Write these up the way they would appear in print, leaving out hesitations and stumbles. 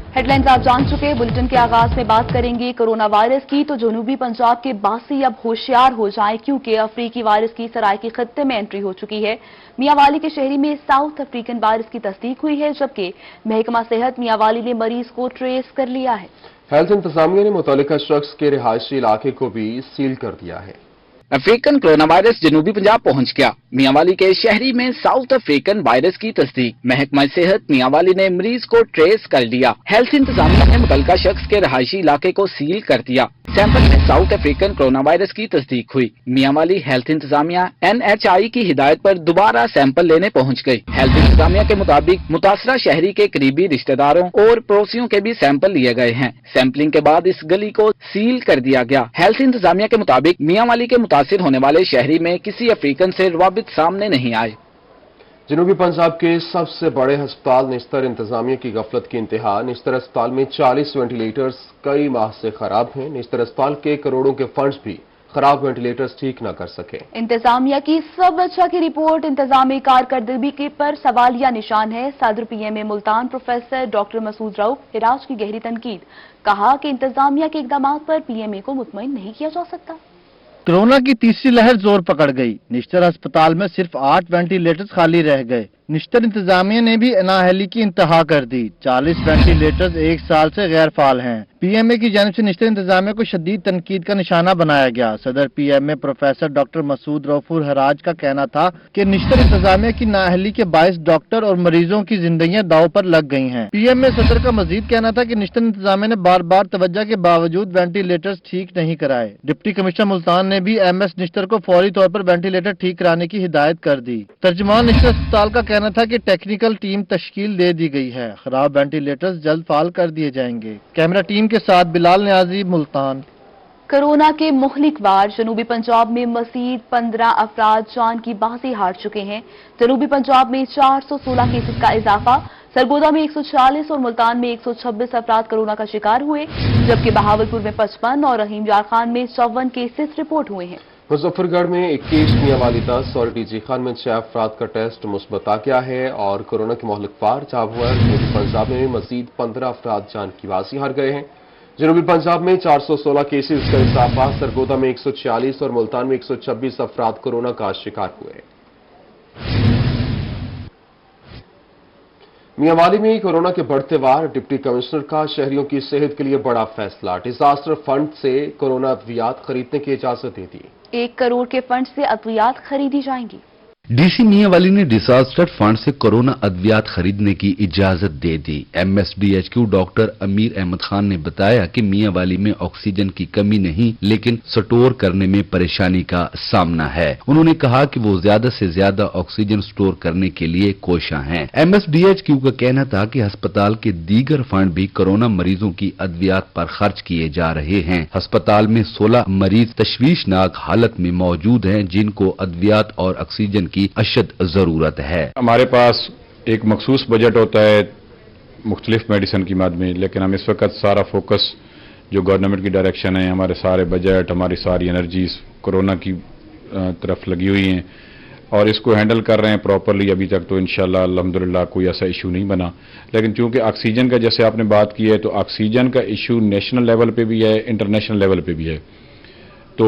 Head lines आप जान चुके हैं। बुलेटिन के आगाज में बात करेंगे कोरोना वायरस की। तो जनूबी पंजाब के बासी अब होशियार हो जाएं, क्योंकि अफ्रीकी वायरस की सराइकी खत्ते में एंट्री हो चुकी है। मियांवाली के शहरी में साउथ अफ्रीकन वायरस की तस्दीक हुई है, जबकि महकमा सेहत मियांवाली ने मरीज को ट्रेस कर लिया है। हेल्थ इंतजामिया ने मुतल्लिका शख्स के रिहायशी इलाके को भी सील कर दिया है। अफ्रीकन कोरोना वायरस जनूबी पंजाब पहुंच गया। मियांवाली के शहरी में साउथ अफ्रीकन वायरस की तस्दीक। महकमा सेहत मियांवाली ने मरीज को ट्रेस कर लिया। हेल्थ इंतजामिया ने मुतल्लिका शख्स के रहायशी इलाके को सील कर दिया। सैंपल में साउथ अफ्रीकन कोरोना वायरस की तस्दीक हुई। मियांवाली हेल्थ इंतजामिया NHI की हिदायत पर दोबारा सैंपल लेने पहुंच गई। हेल्थ इंतजामिया के मुताबिक मुतासरा शहरी के करीबी रिश्तेदारों और पड़ोसियों के भी सैंपल लिए गए हैं। सैंपलिंग के बाद इस गली को सील कर दिया गया। हेल्थ इंतजामिया के मुताबिक मियांवाली के मुतासिर होने वाले शहरी में किसी अफ्रीकन से रवाबित सामने नहीं आए। जनूबी पंजाब के सबसे बड़े अस्पताल निश्तर इंतजामिया की गफलत की इंतहा। निश्तर अस्पताल में 40 वेंटिलेटर्स कई माह से खराब हैं। निश्तर अस्पताल के करोड़ों के फंड्स भी खराब वेंटिलेटर्स ठीक न कर सके। इंतजामिया की सब अच्छा की रिपोर्ट इंतजामी कारकर्दगी के पर सवालिया निशान है। सदर PMA Multan professor doctor Masood Rauf Iraj की गहरी तनकीद। कहा कि इंतजामिया के इकदाम पर PMA को मुतमईन नहीं किया जा सकता। कोरोना की तीसरी लहर जोर पकड़ गई। निश्तर अस्पताल में सिर्फ 8 वेंटिलेटर्स खाली रह गए। निश्तर इंतजामिया ने भी नाअहली की इंतहा कर दी। 40 वेंटिलेटर्स एक साल से गैर फाल हैं। PMA की जानिब से निश्तर इंतजामिया को शदीद तनकीद का निशाना बनाया गया। सदर PMA प्रोफेसर डॉक्टर मसूद रऊफुर हराज का कहना था कि निश्तर इंतजामिया की नाअहली के बायस डॉक्टर और मरीजों की जिंदगियां दांव पर लग गई हैं। PMA सदर का मजीद कहना था कि निश्तर इंतजामिया ने बार बार तवज्जो के बावजूद वेंटिलेटर्स ठीक नहीं कराए। डिप्टी कमिश्नर मुल्तान ने भी MS निश्तर को फौरी तौर पर वेंटिलेटर ठीक कराने की हिदायत कर दी। तर्जुमान निश्तर अस्पताल का कहना था कि टेक्निकल टीम तश्कील दे दी गई है। खराब वेंटिलेटर्स जल्द फाल कर दिए जाएंगे। कैमरा टीम के साथ बिलाल न्याजी, मुल्तान। कोरोना के मुहलिक वार जनूबी पंजाब में मजीद 15 अफराद जान की बाजी हार चुके हैं। जनूबी पंजाब में 416 केसेस का इजाफा। सरगोदा में 140 और मुल्तान में 126 अफराद कोरोना का शिकार हुए, जबकि बहावलपुर में 55 और रहीम यार खान में 54 केसेस रिपोर्ट हुए हैं। मुजफ्फरगढ़ में 21, मियांवाली 10 और DG खान में 6 अफराद का टेस्ट मुस्बत आ गया है। और कोरोना के मुहलिक वार झाबुआ जनूबी पंजाब में मजीद 15 अफराद जान की बाजी हार गए हैं। जनूबी पंजाब में 416 केसेस का इजाफा। सरगोदा में 140 और मुल्तान में 126 अफराद कोरोना का शिकार हुए। मियांवाली में कोरोना के बढ़ते वार। डिप्टी कमिश्नर का शहरियों की सेहत के लिए बड़ा फैसला। डिजास्टर फंड से कोरोना अद्वियात खरीदने की इजाजत दे दी। 1 करोड़ के फंड से अद्वियात खरीदी जाएंगी। DC मियांवाली ने डिजास्टर फंड से कोरोना अद्वियात खरीदने की इजाजत दे दी। MSDHQ डॉक्टर अमीर अहमद खान ने बताया कि मियांवाली में ऑक्सीजन की कमी नहीं, लेकिन स्टोर करने में परेशानी का सामना है। उन्होंने कहा कि वो ज्यादा से ज्यादा ऑक्सीजन स्टोर करने के लिए कोशां हैं। MSDHQ का कहना था कि अस्पताल के दीगर फंड भी कोरोना मरीजों की अद्वियात पर खर्च किए जा रहे हैं। अस्पताल में 16 मरीज तशवीशनाक हालत में मौजूद हैं, जिनको अद्वियात और ऑक्सीजन की अशद जरूरत है। हमारे पास एक मखसूस बजट होता है मुख्तलिफ मेडिसिन की मद में, लेकिन हम इस वक्त सारा फोकस जो गवर्नमेंट की डायरेक्शन है, हमारे सारे बजट, हमारी सारी एनर्जीज कोरोना की तरफ लगी हुई हैं और इसको हैंडल कर रहे हैं प्रॉपरली। अभी तक तो इंशाल्लाह अल्हम्दुलिल्लाह कोई ऐसा इशू नहीं बना, लेकिन चूंकि ऑक्सीजन का जैसे आपने बात की है, तो ऑक्सीजन का इशू नेशनल लेवल पे भी है, इंटरनेशनल लेवल पे भी है। तो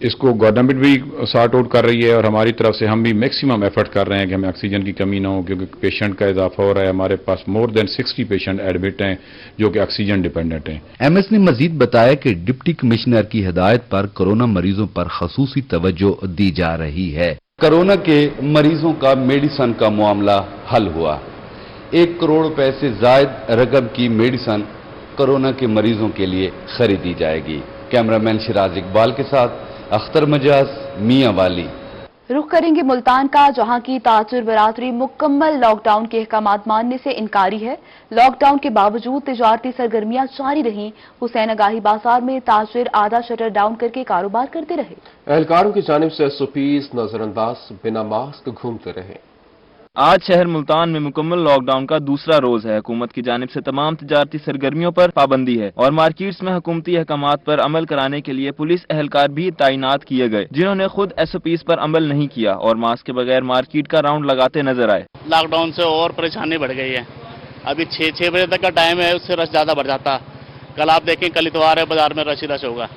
इसको गवर्नमेंट भी सॉर्ट आउट कर रही है और हमारी तरफ से हम भी मैक्सिमम एफर्ट कर रहे हैं कि हमें ऑक्सीजन की कमी ना हो, क्योंकि पेशेंट का इजाफा हो रहा है। हमारे पास मोर देन 60 पेशेंट एडमिट हैं जो कि ऑक्सीजन डिपेंडेंट हैं। MS ने मजीद बताया कि डिप्टी कमिश्नर की हिदायत पर कोरोना मरीजों पर खसूसी तवज्जो दी जा रही है। कोरोना के मरीजों का मेडिसन का मामला हल हुआ। 1 करोड़ रुपए से जायद रकम की मेडिसन कोरोना के मरीजों के लिए खरीदी जाएगी। कैमरामैन शिराज इकबाल के साथ अख्तर मजाज, मियांवाली। रुख करेंगे मुल्तान का, जहां की ताजिर बरादरी मुकम्मल लॉकडाउन के अहकामात मानने से इनकारी है। लॉकडाउन के बावजूद तिजारती सरगर्मियां जारी रहीं। हुसैन आगाही बाजार में ताजिर आधा शटर डाउन करके कारोबार करते रहे। एहलकारों की जानिब से SOPs नजरअंदाज बिना मास्क घूमते रहे। आज शहर मुल्तान में मुकम्मल लॉकडाउन का दूसरा रोज है। हुकूमत की जानिब से तमाम तिजारती सरगर्मियों पर पाबंदी है और मार्केट्स में हुकूमती अहकामात पर अमल कराने के लिए पुलिस एहलकार भी तैनात किए गए, जिन्होंने खुद SOPs पर अमल नहीं किया और मास्क के बगैर मार्केट का राउंड लगाते नजर आए। लॉकडाउन से और परेशानी बढ़ गई है, अभी 6 बजे तक का टाइम है, उससे रश ज़्यादा बढ़ जाता। कल आप देखें, कल इतवार है, बाजार में रश ही रश होगा,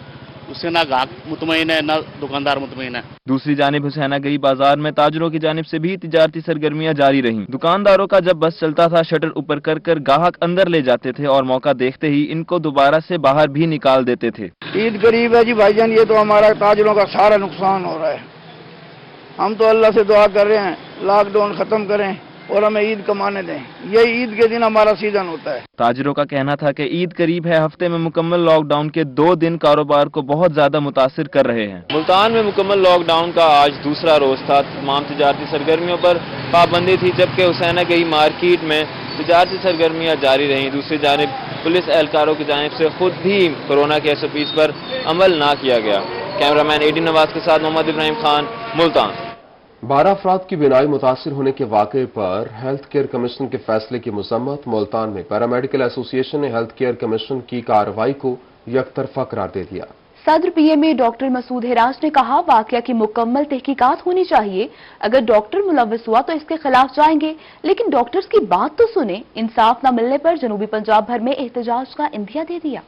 उससे ना ग्राहक मुतमईन है ना दुकानदार मुतमईन है। दूसरी जानिब हुसैनागई बाजार में ताजरों की जानिब से भी तिजारती सरगर्मियां जारी रहीं। दुकानदारों का जब बस चलता था शटर ऊपर कर कर ग्राहक अंदर ले जाते थे और मौका देखते ही इनको दोबारा से बाहर भी निकाल देते थे। ईद करीब है जी भाईजान, ये तो हमारा ताजरों का सारा नुकसान हो रहा है। हम तो अल्लाह से दुआ कर रहे हैं लॉकडाउन खत्म करें और हमें ईद कमाने दें, ये ईद के दिन हमारा सीजन होता है। ताजरों का कहना था कि ईद करीब है, हफ्ते में मुकम्मल लॉकडाउन के 2 दिन कारोबार को बहुत ज्यादा मुतासिर कर रहे हैं। मुल्तान में मुकम्मल लॉकडाउन का आज दूसरा रोज था। तमाम तिजारती सरगर्मियों पर पाबंदी थी, जबकि हुसैनागई मार्केट में तिजारती सरगर्मियां जारी रहीं। दूसरी जानिब पुलिस एहलकारों की जानिब से खुद भी कोरोना के SOPs पर अमल ना किया गया। कैमरामैन एडी नवाज के साथ मोहम्मद इब्राहिम खान, मुल्तान। 12 अफराद की बीमारी मुतासिर होने के वाक़े पर हेल्थ केयर कमीशन के फैसले की मजम्मत। मुल्तान में पैरामेडिकल एसोसिएशन ने हेल्थ केयर कमीशन की कार्रवाई को यकतरफा करार दे दिया। सदर PMA डॉक्टर मसूद हिराज ने कहा, वाकया की मुकम्मल तहकीकात होनी चाहिए। अगर डॉक्टर मुलव्वस हुआ तो इसके खिलाफ जाएंगे, लेकिन डॉक्टर्स की बात तो सुने। इंसाफ न मिलने पर जनूबी पंजाब भर में एहतजाज का इंदिया दे दिया।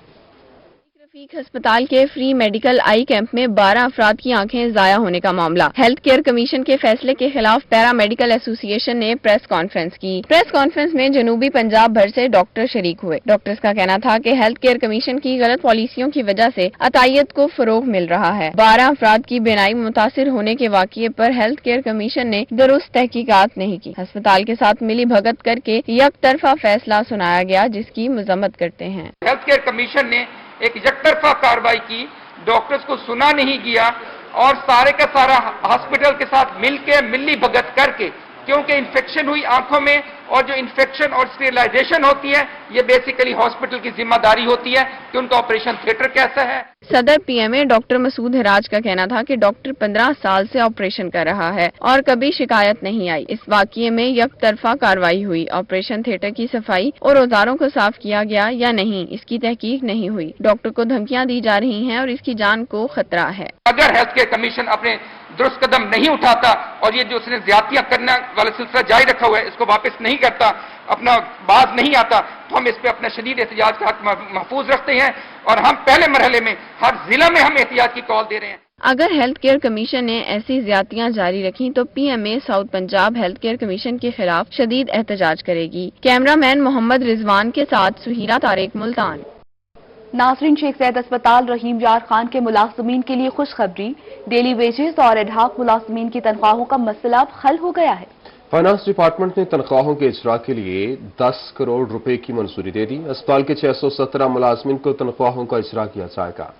रफीक अस्पताल के फ्री मेडिकल आई कैंप में 12 अफराद की आंखें जाया होने का मामला। हेल्थ केयर कमीशन के फैसले के खिलाफ पैरा मेडिकल एसोसिएशन ने प्रेस कॉन्फ्रेंस की। प्रेस कॉन्फ्रेंस में जनूबी पंजाब भर से डॉक्टर शरीक हुए। डॉक्टर्स का कहना था कि हेल्थ केयर कमीशन की गलत पॉलिसियों की वजह से अतायत को फरोग मिल रहा है। 12 अफराद की बीनाई मुतासिर होने के वाक़ये पर हेल्थ केयर कमीशन ने दुरुस्त तहकीकात नहीं की। अस्पताल के साथ मिली भगत करके एक तरफा फैसला सुनाया गया, जिसकी मजम्मत करते हैं। हेल्थ केयर कमीशन ने एक एकतरफा कार्रवाई की, डॉक्टर्स को सुना नहीं गया और सारे का सारा हॉस्पिटल के साथ मिलके मिली भगत करके, क्योंकि इन्फेक्शन हुई आंखों में और जो इन्फेक्शन और स्टेरिलाइजेशन होती है ये बेसिकली हॉस्पिटल की जिम्मेदारी होती है कि उनका ऑपरेशन थिएटर कैसा है। सदर PMA डॉक्टर मसूद हिराज का कहना था कि डॉक्टर 15 साल से ऑपरेशन कर रहा है और कभी शिकायत नहीं आई। इस वाकये में एक तरफा कार्रवाई हुई। ऑपरेशन थिएटर की सफाई और औजारों को साफ किया गया या नहीं, इसकी तहकीक नहीं हुई। डॉक्टर को धमकियां दी जा रही हैं और इसकी जान को खतरा है। अगर हेल्थ केयर कमीशन अपने दुरुस्त कदम नहीं उठाता और ये जो उसने ज्यादतियां करने वाला सिलसिला जारी रखा हुआ है इसको वापस नहीं करता, अपना बाज नहीं आता, तो हम इस पे अपना शदीद एहतिजाज का हक महफूज रखते हैं और हम पहले मरहले में हर जिला में हम एहतियाज की कॉल दे रहे हैं। अगर हेल्थ केयर कमीशन ने ऐसी ज्यादतियां जारी रखी तो PMA south Punjab health care commission के खिलाफ शदीद एहतजाज करेगी। कैमरामैन मोहम्मद रिजवान के साथ सुहीरा तारिक, मुल्तान। नासरीन, शेख सैयद अस्पताल रहीम यार खान के मुलाजमीन के लिए खुशखबरी। डेली वेजेस और एडहॉक मुलाजमीन की तनख्वाहों का मसला अब हल हो गया है। फाइनेंस डिपार्टमेंट ने तनख्वाहों के इजरा के लिए 10 करोड़ रुपए की मंजूरी दे दी। अस्पताल के 617 मुलाजमीन को तनख्वाहों का इजरा किया जाएगा।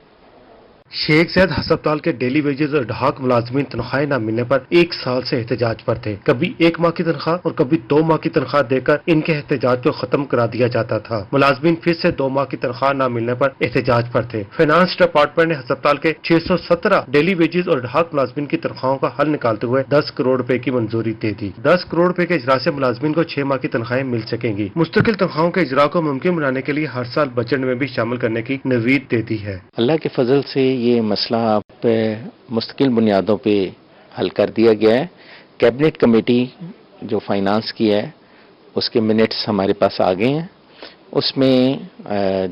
शेख सैयद अस्पताल के डेली वेजेस और ढाक मुलाजमीन तनख्वाहें न मिलने पर 1 साल से एहतजाज पर थे। कभी 1 माह की तनख्वाह और कभी 2 माह की तनख्वाह देकर इनके एहतजाज को खत्म करा दिया जाता था। मुलाजमीन फिर से 2 माह की तनख्वाह न मिलने पर एहतजाज पर थे। फाइनेंस डिपार्टमेंट ने अस्पताल के 617 डेली वेजेस और ढाक मुलाजमीन की तनख्वाहों का हल निकालते हुए 10 करोड़ रुपए की मंजूरी दे दी। 10 करोड़ रुपए के इजरा से मुलाजमीन को 6 माह की तनख्वाहें मिल सकेंगी। मुस्तकिल तनख्वाहों के इजरा को मुमकिन बनाने के लिए हर साल बजट में भी शामिल करने की नवीद दे दी है। अल्लाह के फजल से ये मसला मुस्तकिल बुनियादों पे हल कर दिया गया है। कैबिनेट कमेटी जो फाइनेंस की है उसके मिनट्स हमारे पास आ गए हैं। उसमें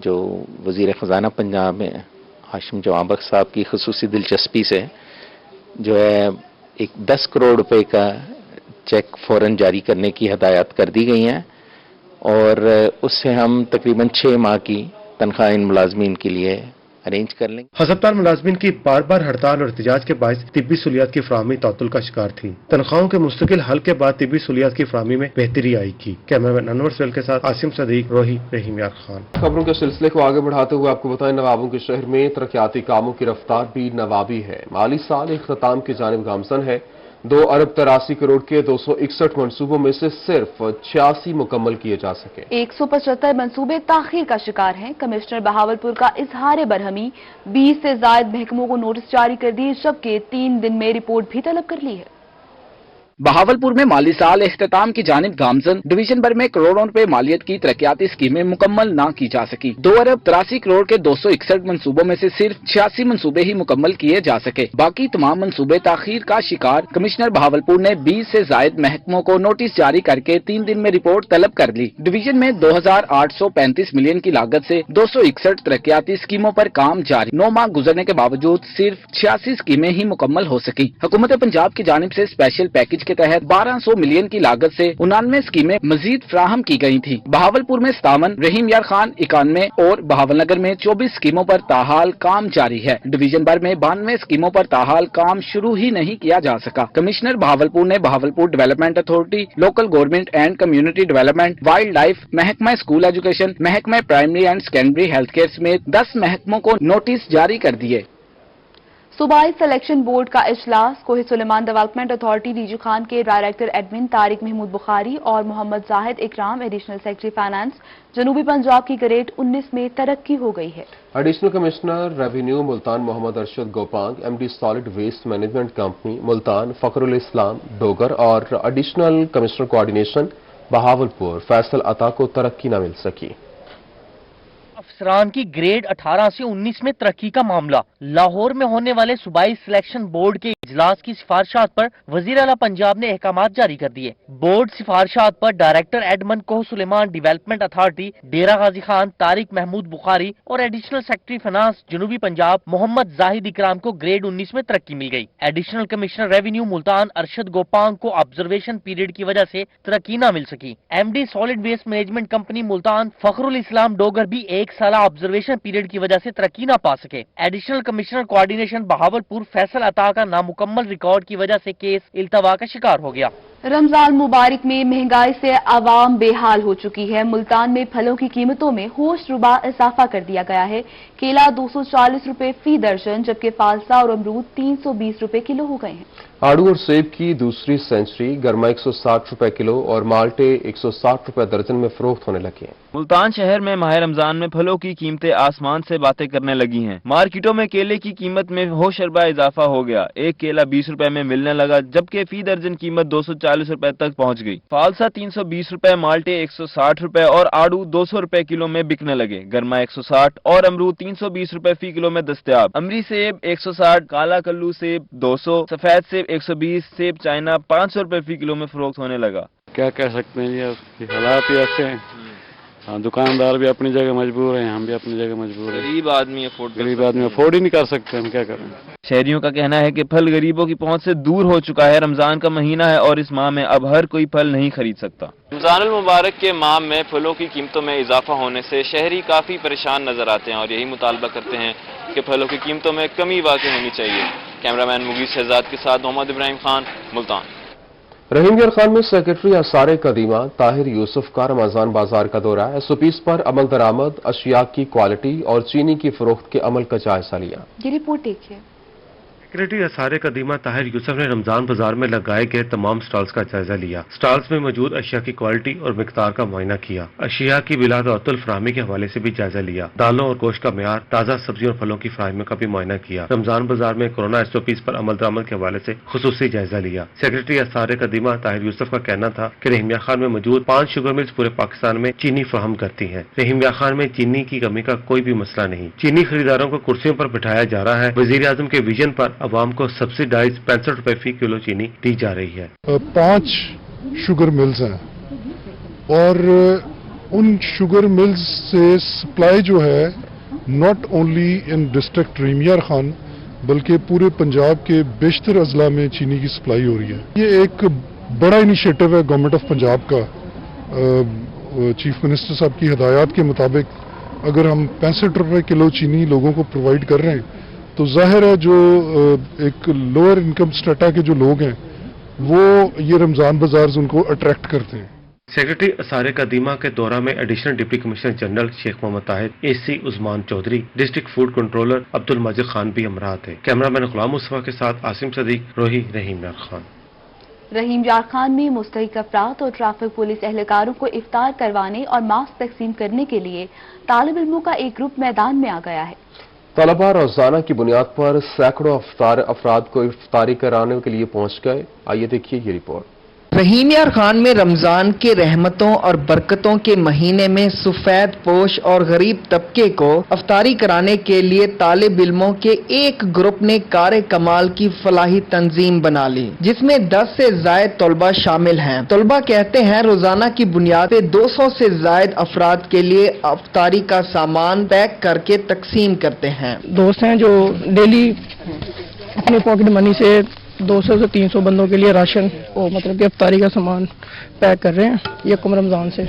जो वजीर ख़जाना पंजाब में हाशिम जवां बख्श साहब की खुसूसी दिलचस्पी से जो है एक 10 करोड़ रुपए का चेक फौरन जारी करने की हदायत कर दी गई हैं और उससे हम तकरीबन 6 माह की तनख्वाह इन मुलाजमीन के लिए अरेंज कर लेंगे। अस्पताल मुलाजमीन की बार बार हड़ताल और एहतजाज के बायस तिब्बी सहूलियात की फराहमी तातुल का शिकार थी। तनख्वाहों के मुस्तकिल हल के बाद तिब्बी सहूलियात की फराहमी में बेहतरी आएगी। कैमरामैन अनवर सैल के साथ आसिम सदीक, रोही, रहीम यार खान। खबरों के सिलसिले को आगे बढ़ाते हुए आपको बताएं, नवाबों के शहर में तरक्याती कामों की रफ्तार भी नवाबी है। माली साल इख्तिताम की जानिब गामजन है। 2 अरब 83 करोड़ के 261 मनसूबों में से सिर्फ 86 मुकम्मल किए जा सके। 175 मनसूबे ताखीर का शिकार हैं। कमिश्नर बहावलपुर का इजहार बरहमी। 20 से जायद महकमों को नोटिस जारी कर दिए, जबकि 3 दिन में रिपोर्ट भी तलब कर ली है। बहावलपुर में माली साल इख्तिताम की जानिब गामजन डिवीजन भर में करोड़ों रुपए मालियत की तरक्याती स्कीमें मुकम्मल न की जा सकी। 2 अरब 83 करोड़ के 261 मंसूबों में से सिर्फ 86 मंसूबे ही मुकम्मल किए जा सके। बाकी तमाम मंसूबे ताखीर का शिकार। कमिश्नर बहावलपुर ने 20 से जायद महकमों को नोटिस जारी करके 3 दिन में रिपोर्ट तलब कर ली। डिवीजन में 2835 मिलियन की लागत से 261 तरक्याती स्कीमों पर काम जारी। 9 माह गुजरने के बावजूद सिर्फ 86 स्कीमें ही मुकम्मल हो सकी। हुकूमत पंजाब की जानिब से स्पेशल पैकेज के तहत 1200 मिलियन की लागत से 99 स्कीमें मजीद फ्राहम की गई थी। बहावलपुर में 57, रहीम यार खान 91 और बहावलनगर में 24 स्कीमों पर ताहाल काम जारी है। डिवीजन भर में 92 स्कीमों पर ताहाल काम शुरू ही नहीं किया जा सका। कमिश्नर बहावलपुर ने Bahawalpur development authority, local government and community development, wild life, महकमा स्कूल एजुकेशन, महकमा primary and secondary health care समेत 10 महकमों को नोटिस जारी कर दिए। सूबाई सिलेक्शन बोर्ड का इजलास Kohe Suleman development authority DG Khan के डायरेक्टर एडमिन तारिक महमूद बुखारी और मोहम्मद जाहिद इकराम एडिशनल सेक्रेटरी फाइनेंस जनूबी पंजाब की ग्रेड 19 में तरक्की हो गई है। Additional commissioner revenue Multan Muhammad Arshad Gopang, MD solid waste management company Multan Fakhrul Islam Dogar और additional commissioner coordination Bahawalpur Faisal Ata को तरक्की न मिल सकी। अफसरान की ग्रेड 18 से 19 में तरक्की का मामला। लाहौर में होने वाले सूबाई सिलेक्शन बोर्ड के इजलास की सिफारिशात पर वजीर आला पंजाब ने अहकामात जारी कर दिए। बोर्ड सिफारिशात पर डायरेक्टर एडमन कोह सुलेमान डेवलपमेंट अथॉरिटी डेरा गाजी खान तारिक महमूद बुखारी और एडिशनल सेक्रेटरी फाइनेंस जनूबी पंजाब मोहम्मद जाहिद इकराम को ग्रेड 19 में तरक्की मिल गई। Additional commissioner revenue Multan Arshad Gopang को ऑब्जर्वेशन पीरियड की वजह से तरक्की न मिल सकी। MD solid waste management company Multan Fakhrul Islam Dogar भी 1 साल ऑब्जर्वेशन पीरियड की वजह से तरक्की न पा सके। Additional commissioner coordination Bahawalpur Faisal अता का नामुकम्मल रिकॉर्ड की वजह से केस इल्तवा का शिकार हो गया। रमजान मुबारक में महंगाई से आवाम बेहाल हो चुकी है। मुल्तान में फलों की कीमतों में होश रुबा इजाफा कर दिया गया है। केला 240 रुपए फी दर्जन जबकि फालसा और अमरूद 320 रुपए किलो हो गए हैं। आड़ू और सेब की दूसरी सेंचुरी गरमा 160 रुपए किलो और माल्टे 160 रुपए दर्जन में फरोख्त होने लगे हैं। मुल्तान शहर में माह रमजान में फलों की कीमतें आसमान से बातें करने लगी हैं। मार्केटों में केले की कीमत में होशरबा इजाफा हो गया। एक केला 20 रुपए में मिलने लगा जबकि फी दर्जन कीमत 240 रुपए तक पहुंच गई। फालसा 320 रुपए, माल्टे 160 रुपए और आड़ू 200 रुपए किलो में बिकने लगे। गरमा 160 और अमरूद 320 रुपए फी किलो में दस्तयाब। अमरी सेब 160, काला कल्लू सेब 200, सफेद सेब 120, सेब चाइना 500 रुपए फी किलो में फरोख्त होने लगा। क्या कह सकते हैं जी, हालात ही ऐसे हैं। हाँ, दुकानदार भी अपनी जगह मजबूर हैं, हम भी अपनी जगह मजबूर हैं। गरीब आदमी अफोर्ड ही नहीं कर सकते, हम क्या करें। शहरियों का कहना है कि फल गरीबों की पहुंच से दूर हो चुका है। रमजान का महीना है और इस माह में अब हर कोई फल नहीं खरीद सकता। रमजान मुबारक के माह में फलों की कीमतों में इजाफा होने से शहरी काफी परेशान नजर आते हैं और यही मुतालबा करते हैं कि फलों की कीमतों में कमी वाक़ई होनी चाहिए। कैमरामैन मुगीज शहजाद के साथ मोहम्मद इब्राहिम खान, मुल्तान। रहीम यार खान में सेक्रेटरी असारे कदीमा ताहिर यूसुफ का रमजान बाजार का दौरा। एसओपीज पर अमल दरामद, अशिया की क्वालिटी और चीनी की फरोख्त के अमल का जायजा लिया। ये रिपोर्ट देखिए। सेक्रेटरी असारे कदीमा ताहिर यूसुफ ने रमजान बाजार में लगाए गए तमाम स्टॉल्स का जायजा लिया। स्टॉल्स में मौजूद अशिया की क्वालिटी और मिकदार का मुआयना किया। अशिया की बिलातअतुल फराहमी के हवाले से भी जायजा लिया। दालों और गोश्त का मेयार, ताज़ा सब्जियों और फलों की फराहमी का भी मुआयना किया। रमजान बाजार में कोरोना एसओपीज पर अमल दरामद के हवाले से खुसूसी जायजा लिया। सेक्रेटरी असारे कदीमा ताहिर यूसुफ का कहना था कि रहीम यार खान में मौजूद 5 शुगर मिल्स पूरे पाकिस्तान में चीनी फराहम करती है। रहीम यार खान में चीनी की कमी का कोई भी मसला नहीं। चीनी खरीदारों को कुर्सियों पर बिठाया जा रहा है। वजीर आजम के विजन पर अवाम को सब्सिडाइज 65 रुपए फी किलो चीनी दी जा रही है। 5 शुगर मिल्स हैं और उन शुगर मिल्स से सप्लाई जो है नॉट ओनली इन डिस्ट्रिक्ट रहीम यार खान बल्कि पूरे पंजाब के बेशतर अजला में चीनी की सप्लाई हो रही है। ये एक बड़ा इनिशिएटिव है गवर्नमेंट ऑफ पंजाब का। चीफ मिनिस्टर साहब की हिदायत के मुताबिक अगर हम 65 रुपए किलो चीनी लोगों को प्रोवाइड कर रहे हैं तो जाहिर है जो एक लोअर इनकम स्टेटा के जो लोग हैं वो ये रमजान बाजार उनको अट्रैक्ट करते हैं। सेक्रेटरी असारे कदीमा के दौरा में additional deputy commissioner general Sheikh Muhammad Tahir, AC Usman Chaudhry, district food controller Abdul Majeed Khan भी हमरा थे। कैमरामैन गुलाम मुस्तफा के साथ आसिम सदीक, रोही, रहीम यार खान। रहीम यार खान में मुस्तहिक अफराद और ट्रैफिक पुलिस एहलकारों को इफ्तार करवाने और मास्क तकसीम करने के लिए तालिब इल्मों का एक ग्रुप मैदान में आ गया है। तलबा रोजाना की बुनियाद पर सैकड़ों अफराद को इफ्तारी कराने के लिए पहुंच गए। आइए देखिए ये रिपोर्ट। रहीम यार खान में रमजान के रहमतों और बरकतों के महीने में सफेद पोश और गरीब तबके को अफ्तारी कराने के लिए तालिब इल्मों के एक ग्रुप ने कार कमाल की फलाही तंजीम बना ली, जिसमें 10 से जायद तलबा शामिल हैं। तलबा कहते हैं रोजाना की बुनियाद पे 200 से जायद अफराद के लिए अफ्तारी का सामान पैक करके तकसीम करते हैं। दोस्त हैं जो डेली अपने पॉकेट मनी से 200 से 300 बंदों के लिए राशन मतलब कि अफ्तारी का सामान पैक कर रहे हैं यकम रमजान से,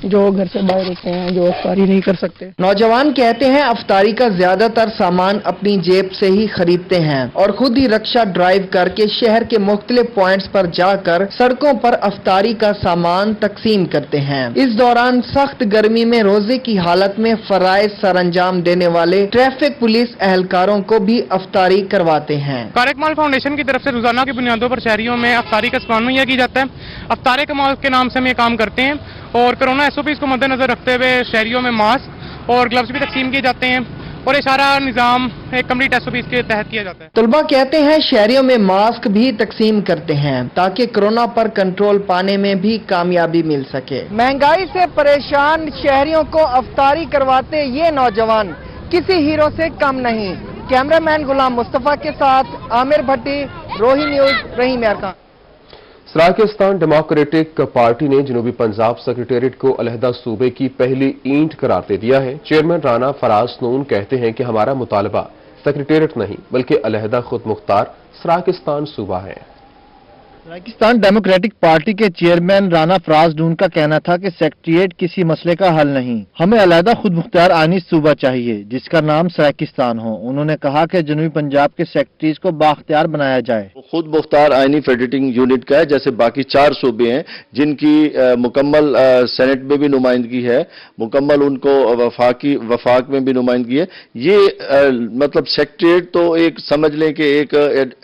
जो घर से बाहर होते हैं, जो अफ्तारी नहीं कर सकते। नौजवान कहते हैं अफ्तारी का ज्यादातर सामान अपनी जेब से ही खरीदते हैं और खुद ही रिक्शा ड्राइव करके शहर के मुख्तलिफ पॉइंट्स पर जाकर सड़कों पर अफ्तारी का सामान तकसीम करते हैं। इस दौरान सख्त गर्मी में रोजे की हालत में फराइज सर अंजाम देने वाले ट्रैफिक पुलिस एहलकारों को भी अफ्तारी करवाते हैं। कार कमाल फाउंडेशन की तरफ से रोजाना की बुनियादों पर शहरियों में अफ्तारी का सामान मुहैया किया जाता है। अफ्तार कमाल के नाम से हम ये काम करते हैं और कोरोना SOPs को मद्देनजर रखते हुए शहरियों में मास्क और ग्लव्स भी तकसीम किए जाते हैं और ये सारा निजाम एक कंप्लीट SOPs के तहत किया जाता है। तलबा कहते हैं शहरियों में मास्क भी तकसीम करते हैं ताकि कोरोना पर कंट्रोल पाने में भी कामयाबी मिल सके। महंगाई से परेशान शहरियों को अफ्तारी करवाते ये नौजवान किसी हीरो से कम नहीं। कैमरामैन गुलाम मुस्तफा के साथ आमिर भट्टी, रोही न्यूज, रहीम यार खान। सराकिस्तान डेमोक्रेटिक पार्टी ने जनूबी पंजाब सेक्रेटेरिएट को अलहदा सूबे की पहली ईंट करार दे दिया है। चेयरमैन राना फराज नून कहते हैं कि हमारा मुतालबा सेक्रेटेरिएट नहीं बल्कि अलहदा खुद मुख्तार सराकिस्तान सूबा है। पाकिस्तान डेमोक्रेटिक पार्टी के चेयरमैन राना फराज नून का कहना था कि सेक्रेटेरिएट किसी मसले का हल नहीं, हमें अलहदा खुद मुख्तार आईनी सूबा चाहिए जिसका नाम सराकिस्तान हो। उन्होंने कहा कि जनूबी पंजाब के सेक्रेटरीज को बाख्तियार बनाया जाए। खुद मुख्तार आईनी फेडरेटिंग यूनिट का है, जैसे बाकी 4 सूबे हैं जिनकी मुकम्मल सेनेट में भी नुमाइंदगी है, मुकम्मल उनको वफाक में भी नुमाइंदगी है। ये मतलब सेक्रेटेरिएट तो एक समझ लें कि एक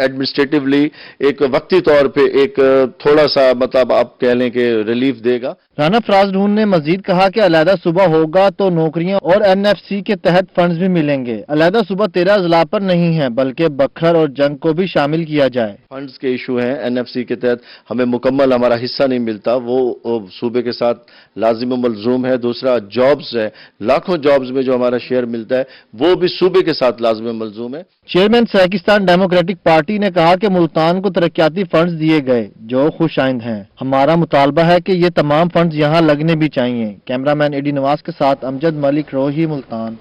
एडमिनिस्ट्रेटिवली एक वक्ती तौर पे एक थोड़ा सा मतलब आप कह लें कि रिलीफ देगा। राना फराज नून ने मजीद कहा कि अलहदा सूबा होगा तो नौकरियां और NFC के तहत फंड्स भी मिलेंगे। अलहदा सूबा 13 अजला पर नहीं है बल्कि बखर और जंग को भी शामिल किया जाए। फंड्स के इशू हैं, NFC के तहत हमें मुकम्मल हमारा हिस्सा नहीं मिलता, वो सूबे के साथ लाजिम मलजूम है। दूसरा जॉब्स है, लाखों जॉब्स में जो हमारा शेयर मिलता है वो भी सूबे के साथ लाजिम मलजूम है। चेयरमैन पाकिस्तान डेमोक्रेटिक पार्टी ने कहा कि मुल्तान को तरक्याती फंड्स दिए गए जो खुशाइंद हैं। हमारा मुतालबा है कि ये तमाम फंड्स यहाँ लगने भी चाहिए। कैमरामैन एडी नवाज के साथ अमजद मलिक, रोही, मुल्तान।